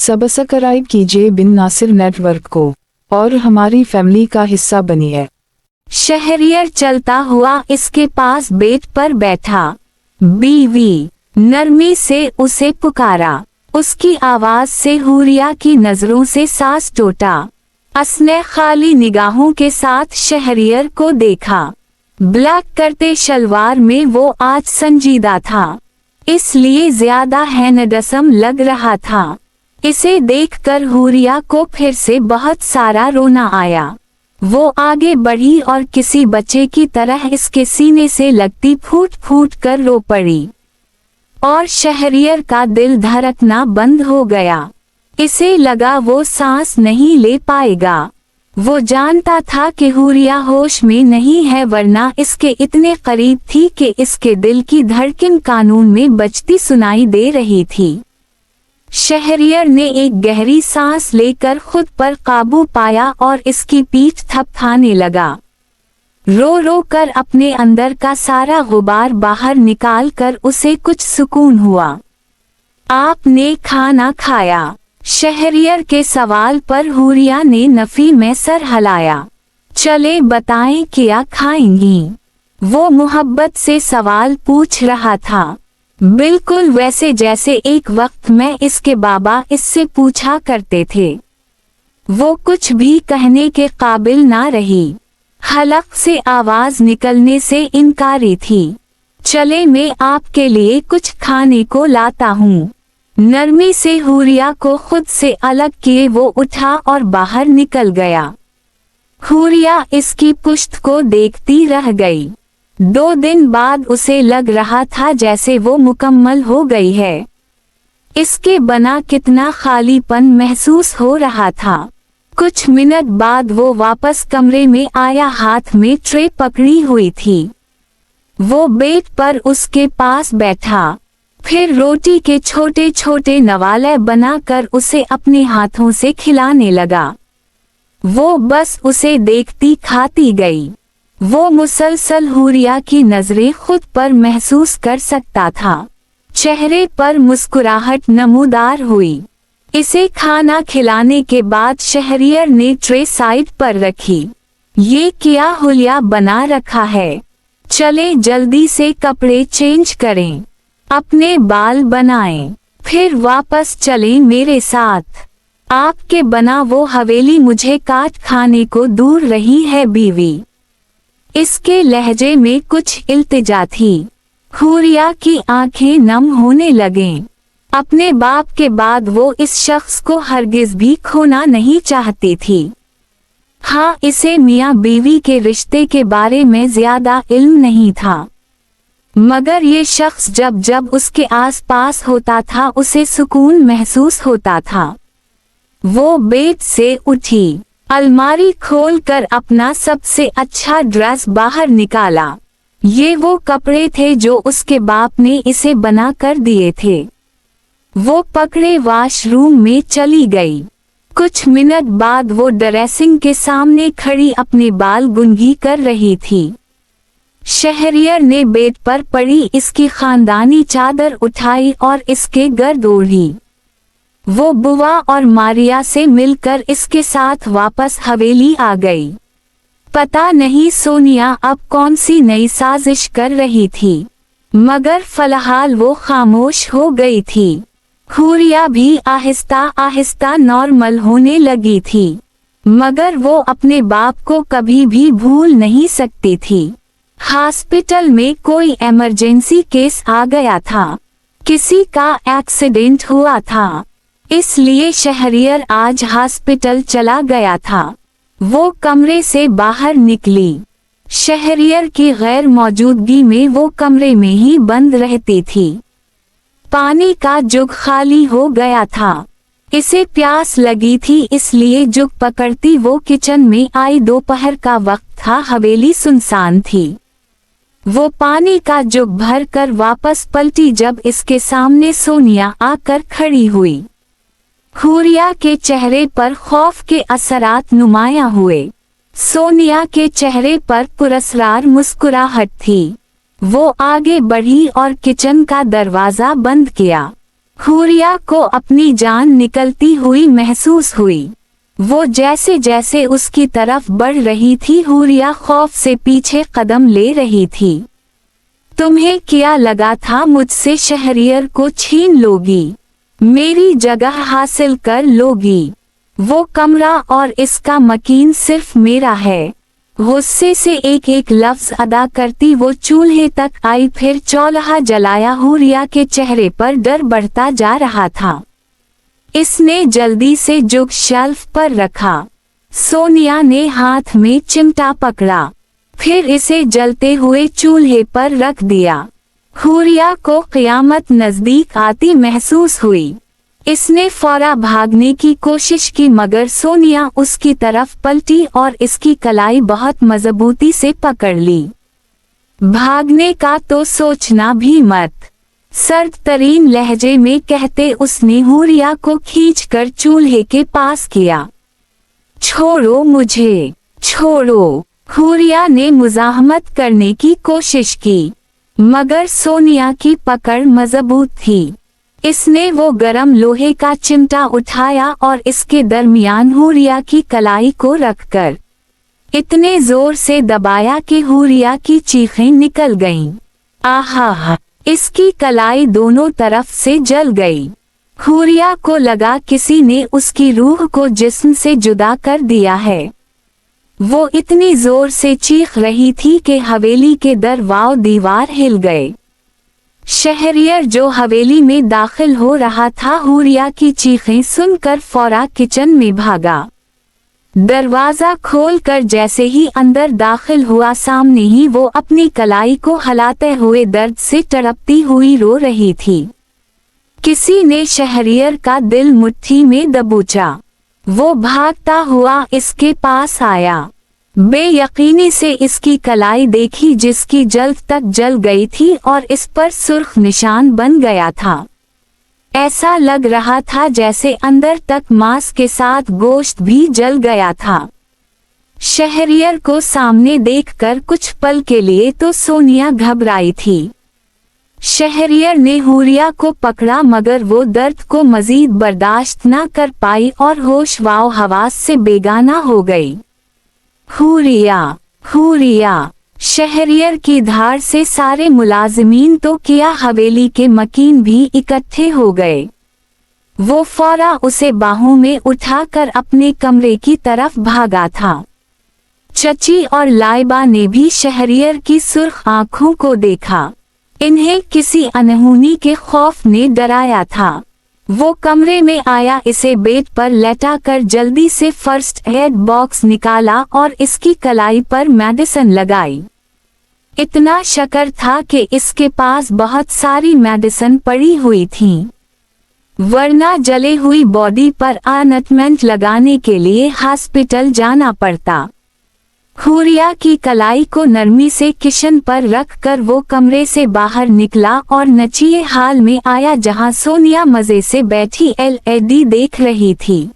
Subscribe कीजिए बिन Nasir network को और हमारी फैमिली का हिस्सा बनिए। शहरियर चलता हुआ इसके पास बेड पर बैठा। बीवी नरमी से उसे पुकारा। उसकी आवाज से हुरिया की नजरों से सांस टूटा। उसने खाली निगाहों के साथ शहरियर को देखा। ब्लैक करते शलवार में वो आज संजीदा था, इसलिए ज्यादा हैंडसम लग रहा था। इसे देखकर हुरिया को फिर से बहुत सारा रोना आया। वो आगे बढ़ी और किसी बच्चे की तरह इसके सीने से लगती फूट फूट कर रो पड़ी। और शहरियर का दिल धड़कना बंद हो गया। इसे लगा वो सांस नहीं ले पाएगा। वो जानता था कि हुरिया होश में नहीं है, वरना इसके इतने करीब थी कि इसके दिल की धड़कन कानून में बजती सुनाई दे रही थी। शहरियर ने एक गहरी सांस लेकर खुद पर काबू पाया और इसकी पीठ थपथाने लगा। रो रो कर अपने अंदर का सारा गुबार बाहर निकाल कर उसे कुछ सुकून हुआ। आपने खाना खाया? शहरियर के सवाल पर हुरिया ने नफी में सर हिलाया। चले बताएं क्या खाएंगी? वो मोहब्बत से सवाल पूछ रहा था, बिल्कुल वैसे जैसे एक वक्त में इसके बाबा इससे पूछा करते थे। वो कुछ भी कहने के काबिल ना रही। हलक से आवाज निकलने से इनकारी थी। चले मैं आपके लिए कुछ खाने को लाता हूँ। नरमी से हुरिया को खुद से अलग किए वो उठा और बाहर निकल गया। हुरिया इसकी पुश्त को देखती रह गई। 2 दिन बाद उसे लग रहा था जैसे वो मुकम्मल हो गई है। इसके बना कितना खालीपन महसूस हो रहा था। कुछ मिनट बाद वो वापस कमरे में आया, हाथ में ट्रे पकड़ी हुई थी। वो बेड पर उसके पास बैठा, फिर रोटी के छोटे छोटे नवाले बनाकर उसे अपने हाथों से खिलाने लगा। वो बस उसे देखती खाती गई। वो मुसलसल हुरिया की नजरें खुद पर महसूस कर सकता था। चेहरे पर मुस्कुराहट नमूदार हुई। इसे खाना खिलाने के बाद शहरियर ने ट्रे साइड पर रखी। ये क्या हुलिया बना रखा है? चले जल्दी से कपड़े चेंज करें, अपने बाल बनाएं, फिर वापस चलें मेरे साथ। आपके बना वो हवेली मुझे काट खाने को दूर रही है बीवी। इसके लहजे में कुछ इल्तिजा थी। हुरिया की आंखें नम होने लगें। अपने बाप के बाद वो इस शख्स को हरगिज भी खोना नहीं चाहती थी। हाँ, इसे मियाँ बीवी के रिश्ते के बारे में ज्यादा इल्म नहीं था, मगर ये शख्स जब जब उसके आसपास होता था उसे सुकून महसूस होता था। वो बेड से उठी, अलमारी खोलकर अपना सबसे अच्छा ड्रेस बाहर निकाला। ये वो कपड़े थे जो उसके बाप ने इसे बना कर दिए थे। वो पकड़े वॉशरूम में चली गई। कुछ मिनट बाद वो ड्रेसिंग के सामने खड़ी अपने बाल गुंगी कर रही थी। शहरियर ने बेड पर पड़ी इसकी खानदानी चादर उठाई और इसके गर्द ओढ़ी। वो बुआ और मारिया से मिलकर इसके साथ वापस हवेली आ गई। पता नहीं सोनिया अब कौन सी नई साजिश कर रही थी, मगर फिलहाल वो खामोश हो गई थी। हुरिया भी आहिस्ता आहिस्ता नॉर्मल होने लगी थी, मगर वो अपने बाप को कभी भी भूल नहीं सकती थी। हॉस्पिटल में कोई इमरजेंसी केस आ गया था। किसी का एक्सीडेंट हुआ था, इसलिए शहरियर आज हॉस्पिटल चला गया था। वो कमरे से बाहर निकली। शहरियर की गैर मौजूदगी में वो कमरे में ही बंद रहती थी। पानी का जुग खाली हो गया था। इसे प्यास लगी थी, इसलिए जुग पकड़ती वो किचन में आई। दोपहर का वक्त था, हवेली सुनसान थी। वो पानी का जुग भर कर वापस पलटी जब इसके सामने सोनिया आकर खड़ी हुई। हुरिया के चेहरे पर खौफ के असरात नुमाया हुए। सोनिया के चेहरे पर पुरस्कार मुस्कुराहट थी। वो आगे बढ़ी और किचन का दरवाजा बंद किया। हुरिया को अपनी जान निकलती हुई महसूस हुई। वो जैसे जैसे उसकी तरफ बढ़ रही थी, हुरिया खौफ से पीछे कदम ले रही थी। तुम्हें क्या लगा था मुझसे शहरियर को छीन लोगी, मेरी जगह हासिल कर लोगी? वो कमरा और इसका मकीन सिर्फ मेरा है। गुस्से से एक एक लफ्ज अदा करती वो चूल्हे तक आई, फिर चौल्हा जलाया। हुरिया के चेहरे पर डर बढ़ता जा रहा था। इसने जल्दी से जुग शेल्फ पर रखा। सोनिया ने हाथ में चिमटा पकड़ा, फिर इसे जलते हुए चूल्हे पर रख दिया। हुरिया को क़यामत नजदीक आती महसूस हुई। इसने फौरा भागने की कोशिश की, मगर सोनिया उसकी तरफ पलटी और इसकी कलाई बहुत मजबूती से पकड़ ली। भागने का तो सोचना भी मत, सर्द तरीन लहजे में कहते उसने हुरिया को खींचकर चूल्हे के पास किया। छोड़ो मुझे, छोड़ो। हुरिया ने मुज़ाहमत करने की कोशिश की, मगर सोनिया की पकड़ मजबूत थी। इसने वो गरम लोहे का चिमटा उठाया और इसके दरमियान हुरिया की कलाई को रखकर इतने जोर से दबाया कि हुरिया की चीखें निकल गईं। आहा! इसकी कलाई दोनों तरफ से जल गई। हुरिया को लगा किसी ने उसकी रूह को जिस्म से जुदा कर दिया है। वो इतनी जोर से चीख रही थी कि हवेली के दरवाज़े दीवार हिल गए। शहरियर जो हवेली में दाखिल हो रहा था, हुरिया की चीखें सुनकर फौरा किचन में भागा। दरवाजा खोलकर जैसे ही अंदर दाखिल हुआ, सामने ही वो अपनी कलाई को हिलाते हुए दर्द से तड़पती हुई रो रही थी। किसी ने शहरियर का दिल मुट्ठी में दबोचा। वो भागता हुआ इसके पास आया। बेयकीनी से इसकी कलाई देखी, जिसकी जल्द तक जल गई थी और इस पर सुर्ख निशान बन गया था। ऐसा लग रहा था जैसे अंदर तक मांस के साथ गोश्त भी जल गया था। शहरियर को सामने देखकर कुछ पल के लिए तो सोनिया घबराई थी। शहरियर ने हुरिया को पकड़ा, मगर वो दर्द को मजीद बर्दाश्त न कर पाई और होश व हवास से बेगाना हो गई। हुरिया, हुरिया! शहरियर की धार से सारे मुलाजिमीन तो क्या, हवेली के मकीन भी इकट्ठे हो गए। वो फौरा उसे बाहों में उठाकर अपने कमरे की तरफ भागा था। चची और लाइबा ने भी शहरियर की सुर्ख आंखों को देखा। इन्हें किसी अनहोनी के खौफ ने डराया था। वो कमरे में आया, इसे बेड पर लेटाकर जल्दी से फर्स्ट एड बॉक्स निकाला और इसकी कलाई पर मेडिसिन लगाई। इतना शक्र था कि इसके पास बहुत सारी मेडिसिन पड़ी हुई थीं, वरना जले हुई बॉडी पर ऑइंटमेंट लगाने के लिए हॉस्पिटल जाना पड़ता। हुरिया की कलाई को नरमी से किशन पर रखकर वो कमरे से बाहर निकला और नचिए हाल में आया, जहां सोनिया मजे से बैठी एलईडी देख रही थी।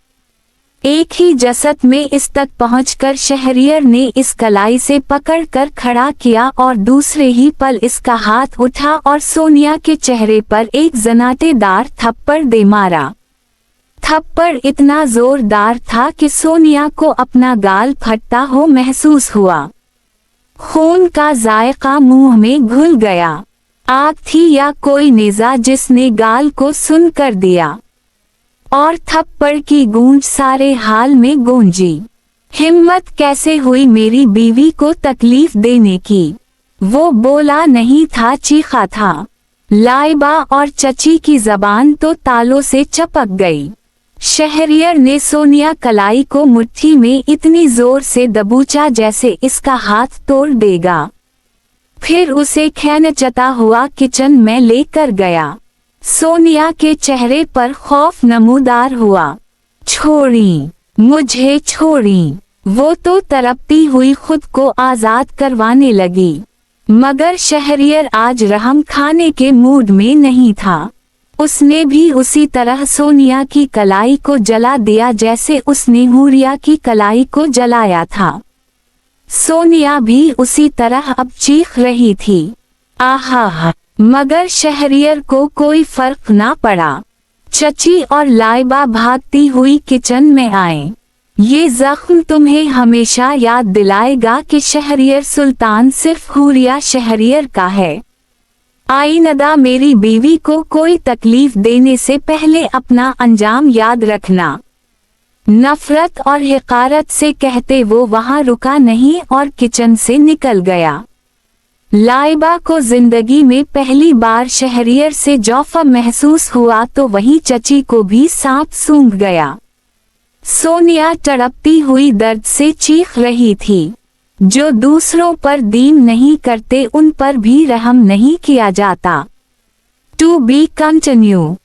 एक ही जसत में इस तक पहुंचकर शहरियर ने इस कलाई से पकड़कर खड़ा किया और दूसरे ही पल इसका हाथ उठा और सोनिया के चेहरे पर एक जनाटेदार थप्पड़ दे मारा। थप्पड़ इतना जोरदार था कि सोनिया को अपना गाल फटता हो महसूस हुआ। खून का जायका मुंह में घुल गया। आग थी या कोई नेज़ा जिसने गाल को सुन कर दिया, और थप्पड़ की गूंज सारे हाल में गूंजी। हिम्मत कैसे हुई मेरी बीवी को तकलीफ देने की? वो बोला नहीं था, चीखा था। लाइबा और चची की जबान तो तालों से चपक गई। शहरियर ने सोनिया कलाई को मुट्ठी में इतनी जोर से दबोचा जैसे इसका हाथ तोड़ देगा। फिर उसे खींचता हुआ किचन में लेकर गया। सोनिया के चेहरे पर खौफ नमूदार हुआ। छोड़ी, मुझे छोड़ी। वो तो तड़पती हुई खुद को आजाद करवाने लगी, मगर शहरियर आज रहम खाने के मूड में नहीं था। उसने भी उसी तरह सोनिया की कलाई को जला दिया जैसे उसने हुरिया की कलाई को जलाया था। सोनिया भी उसी तरह अब चीख रही थी। आहा! मगर शहरियर को कोई फर्क ना पड़ा। चची और लाइबा भागती हुई किचन में आए। ये जख्म तुम्हें हमेशा याद दिलाएगा कि शहरियर सुल्तान सिर्फ हुरिया शहरियर का है। आइंदा मेरी बीवी को कोई तकलीफ देने से पहले अपना अंजाम याद रखना। नफरत और हिकारत से कहते वो वहां रुका नहीं और किचन से निकल गया। लाइबा को जिंदगी में पहली बार शहरियर से जौफा महसूस हुआ तो वहीं चची को भी सांप सूंघ गया। सोनिया तड़पती हुई दर्द से चीख रही थी। जो दूसरों पर दीन नहीं करते उन पर भी रहम नहीं किया जाता। To be continue.